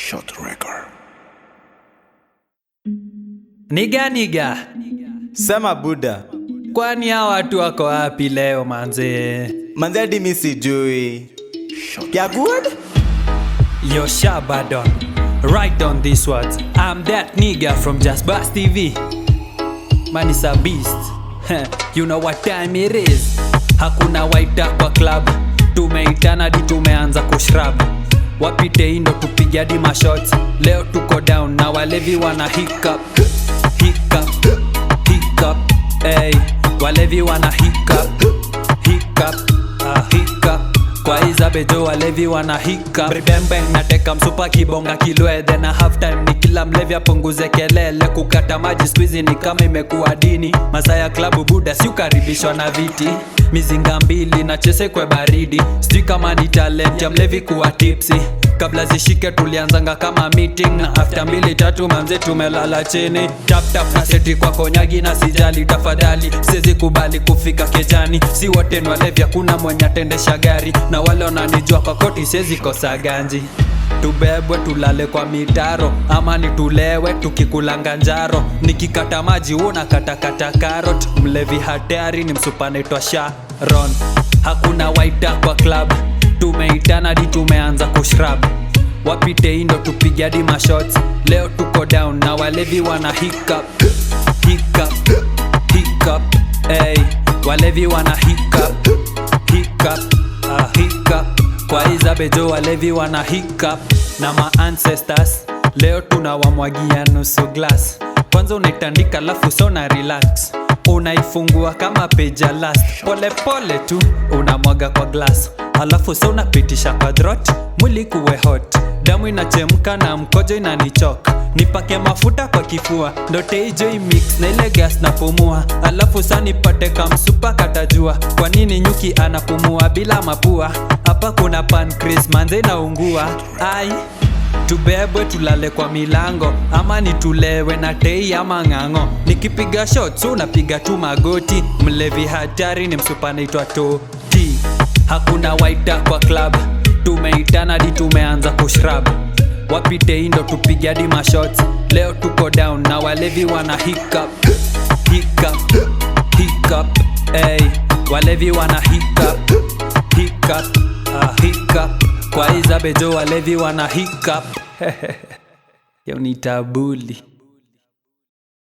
Shot record. Niga Sema Buddha. kwani hawa watu wako wapi leo manze? Manze hadi mimi sijui. Ya good? Yo Shabadon, right on these words. I'm that nigga from Just Bust TV. Man is a beast. You know what time it is. Hakuna waita kwa club, tumeitana di tumeanza kushrub. Wapite indo tupige hadi mashots. Leo tuko down na Walevi wana hiccup. Hiccup, hiccup, ey. Walevi wana hiccup. Hiccup, hiccup. Kwa iza bejo Walevi wana hiccup. Bang nateka msupa kibonga kilwe. Then a half time ni kila mlevi apunguze kelele. Kukata maji squeezy ni kama imekuwa dini. Masaa ya klabu Buddha si ukaribishwa na viti. Mizinga mbili na chese kwe baridi. Sijui kama ni talent ya mlevi kuwa tipsy. Kabla zishike tulianzanga kama meeting. Na after 2-3 manze tumelala chini. Tap na seti kwa konyagi na sijali tafadhali. Siwezi kubali kufika kejani. Si wote ni walevi hakuna mwenye atendesha gari. Na wale wananijua kwa koti siwezi kosa ganji. Tubebwe tulale kwa mitaro ama nitulewe tukikulanga njaro. Nikikata maji unakata carrot. Mlevi hatari ni msupa naitwa Sharon. Hakuna waita kwa club, tumeitana di tumeanza kushrub. Wapite indo tupige hadi mashots. Leo tuko down na Walevi wana hiccup. Hiccup, hiccup, ey. Walevi wana hiccup. Hiccup, hiccup. Kwa iza bejo Walevi wana hiccup. Na ma ancestors leo tunawamwagia nusu glass. Kwanza unaitandika lafu sona relax. Unaifungua kama page last. Pole pole tu unamwaga kwa glass. Alafu sa unapitisha kwa throat. Mwili kuwe hot, damu inachemka na mkojo inanichoka. Nipake mafuta kwa kifua ndo teijo mix na ile gas napumua. Alafu sa nipate kamsupa katajua kwa nini nyuki anapumua bila mapua. Hapa kuna pancreas manze inaungua. Ai, tubebwe tulale kwa milango ama nitulewe na tei ama ng'ang'o. Nikipiga shots unapiga tu magoti. Mlevi hatari ni msupa naitwa Toti. Hakuna waita kwa club, tumeitana di tumeanza kushrub. Wapite indo tupige hadi mashots. Leo tuko down na Walevi wana hiccup. Hiccup, hiccup, ey. Walevi wana hiccup. Hiccup, hiccup. Kwa iza bejo Walevi wana hiccup. Yo ni tabuli.